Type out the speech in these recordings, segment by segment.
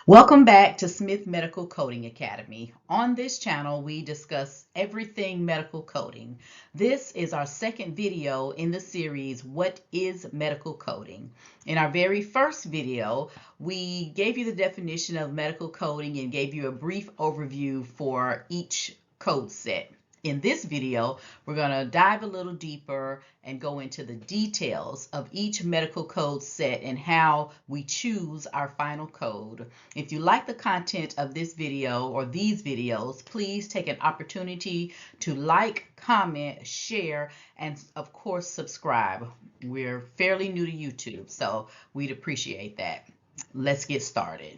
Welcome back to Smith Medical Coding Academy. On this channel, we discuss everything medical coding. This is our second video in the series, What is Medical Coding? In our very first video, we gave you the definition of medical coding and gave you a brief overview for each code set. In this video, we're going to dive a little deeper and go into the details of each medical code set and how we choose our final code. If you like the content of this video or these videos, please take an opportunity to like, comment, share, and of course subscribe. We're fairly new to YouTube, so we'd appreciate that. Let's get started.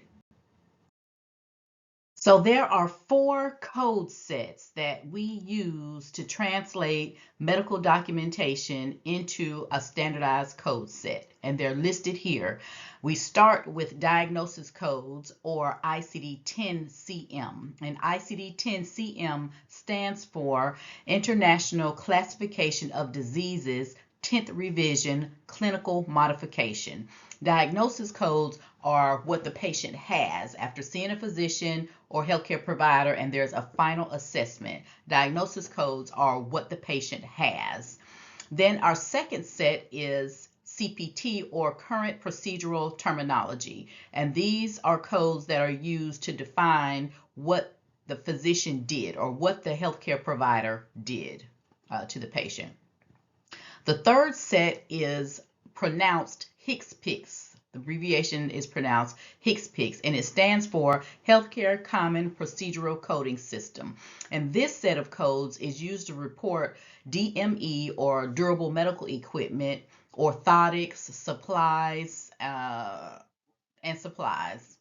So there are 4 code sets that we use to translate medical documentation into a standardized code set, and they're listed here. We start with diagnosis codes, or ICD-10-CM, and ICD-10-CM stands for International Classification of Diseases, 10th revision, clinical modification. Diagnosis codes are what the patient has after seeing a physician or healthcare provider, and there's a final assessment. Diagnosis codes are what the patient has. Then our second set is CPT, or current procedural terminology, and these are codes that are used to define what the physician did or what the healthcare provider did to the patient. The third set is pronounced HCPCS. The abbreviation is pronounced HCPCS, and it stands for Healthcare Common Procedural Coding System. And this set of codes is used to report DME, or durable medical equipment, orthotics, supplies, and supplies.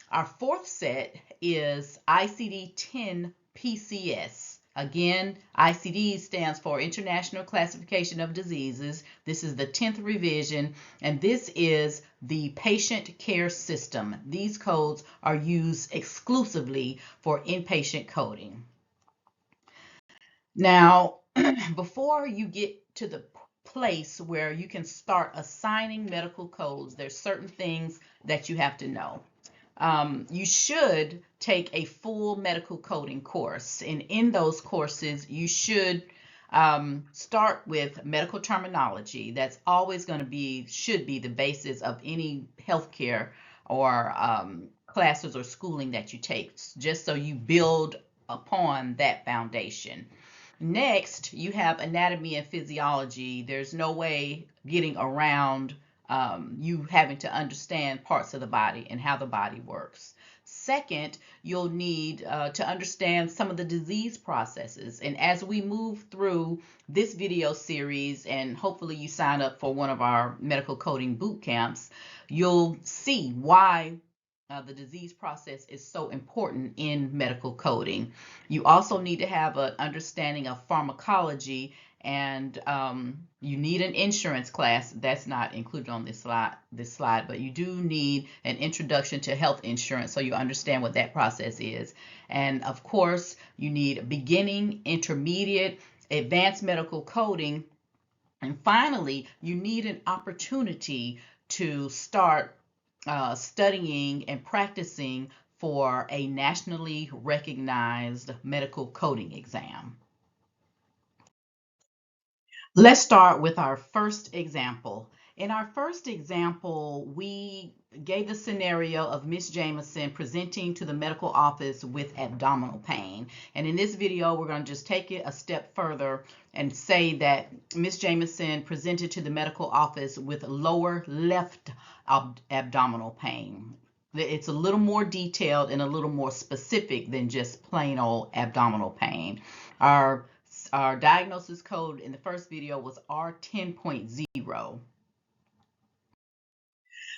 Our fourth set is ICD-10-PCS. Again, ICD stands for International Classification of Diseases. This is the 10th revision, and this is the patient care system. These codes are used exclusively for inpatient coding. Now, before you get to the place where you can start assigning medical codes, there's certain things that you have to know. You should take a full medical coding course, and in those courses you should start with medical terminology. That's always going to be, should be the basis of any healthcare or classes or schooling that you take, just so you build upon that foundation. Next, you have anatomy and physiology. There's no way getting around you having to understand parts of the body and how the body works. Second, you'll need to understand some of the disease processes. And as we move through this video series, and hopefully you sign up for one of our medical coding boot camps, you'll see why the disease process is so important in medical coding. You also need to have an understanding of pharmacology, and you need an insurance class. That's not included on this slide, but you do need an introduction to health insurance so you understand what that process is. And of course, you need beginning, intermediate, advanced medical coding, and finally, you need an opportunity to start studying and practicing for a nationally recognized medical coding exam. Let's start with our first example. In our first example, we gave the scenario of Miss Jameson presenting to the medical office with abdominal pain. And in this video, we're going to just take it a step further and say that Miss Jameson presented to the medical office with lower left abdominal pain. It's a little more detailed and a little more specific than just plain old abdominal pain. Our diagnosis code in the first video was R10.0.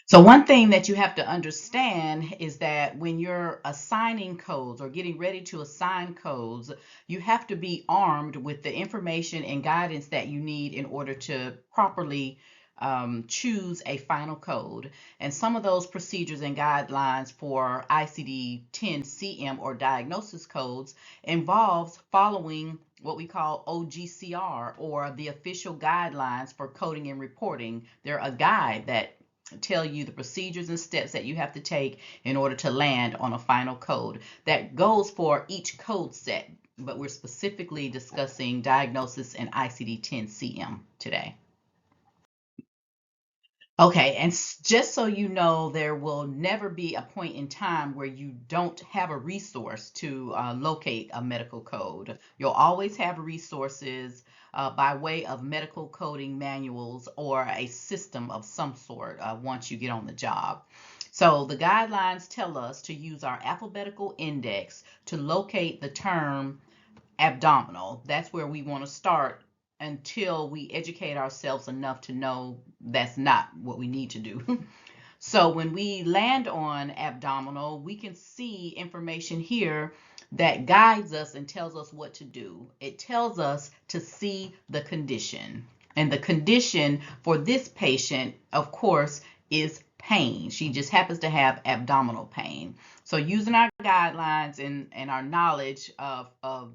So one thing that you have to understand is that when you're assigning codes or getting ready to assign codes, you have to be armed with the information and guidance that you need in order to properly choose a final code. And some of those procedures and guidelines for ICD-10-CM or diagnosis codes involves following what we call OGCR, or the official guidelines for coding and reporting. They're a guide that tell you the procedures and steps that you have to take in order to land on a final code that goes for each code set, but we're specifically discussing Diagnosis and ICD-10-CM today. Okay, and just so you know, there will never be a point in time where you don't have a resource to locate a medical code. You'll always have resources by way of medical coding manuals or a system of some sort once you get on the job. So the guidelines tell us to use our alphabetical index to locate the term abdominal. That's where we want to start until we educate ourselves enough to know that's not what we need to do. So when we land on abdominal, we can see information here that guides us and tells us what to do. It tells us to see the condition. And the condition for this patient, of course, is pain. She just happens to have abdominal pain. So using our guidelines and our knowledge of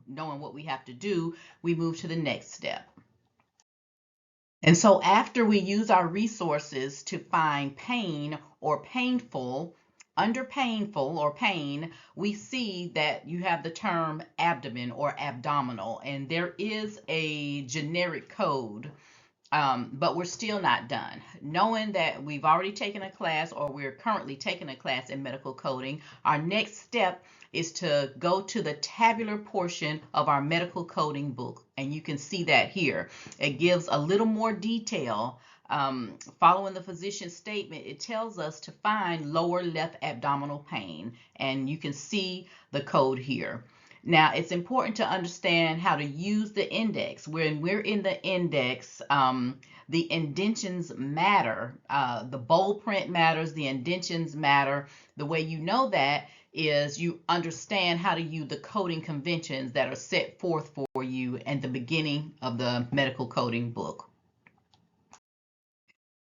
knowing what we have to do, we move to the next step. And so after we use our resources to find pain or painful, under painful or pain, we see that you have the term abdomen or abdominal, and there is a generic code, but we're still not done. Knowing that we've already taken a class or we're currently taking a class in medical coding, our next step is to go to the tabular portion of our medical coding book. And you can see that here. It gives a little more detail. Following the physician's statement, it tells us to find lower left abdominal pain. And you can see the code here. Now, it's important to understand how to use the index. When we're in the index, the indentions matter. The bold print matters, the indentions matter. The way you know that is you understand how to use the coding conventions that are set forth for you at the beginning of the medical coding book.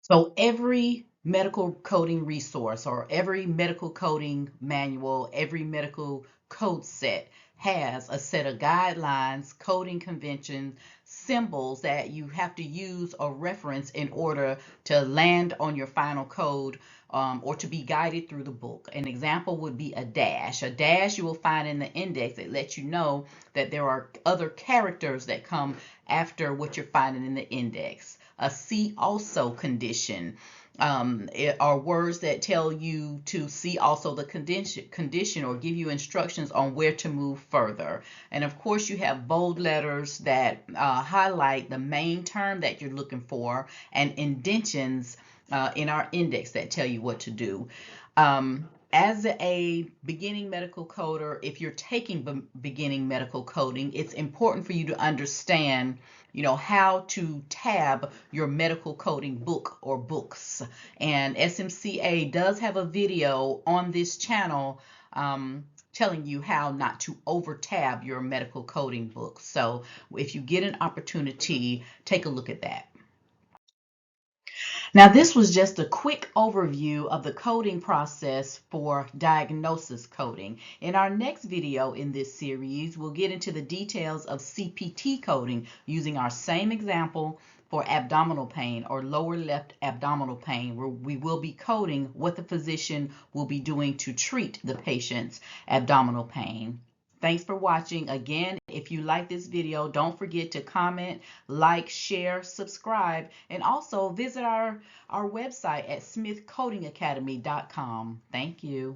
So every medical coding resource or every medical coding manual, every medical code set has a set of guidelines, coding conventions, symbols that you have to use or reference in order to land on your final code or to be guided through the book. An example would be a dash. A dash you will find in the index that lets you know that there are other characters that come after what you're finding in the index. A see also condition are words that tell you to see also the condition or give you instructions on where to move further. And of course, you have bold letters that highlight the main term that you're looking for, and indentions in our index that tell you what to do. As a beginning medical coder, if you're taking beginning medical coding, it's important for you to understand, how to tab your medical coding book or books. And SMCA does have a video on this channel telling you how not to over tab your medical coding book. So if you get an opportunity, take a look at that. Now, this was just a quick overview of the coding process for diagnosis coding. In our next video in this series, we'll get into the details of CPT coding using our same example for abdominal pain or lower left abdominal pain, where we will be coding what the physician will be doing to treat the patient's abdominal pain. Thanks for watching. Again, if you like this video, don't forget to comment, like, share, subscribe, and also visit our website at smithcodingacademy.com. Thank you.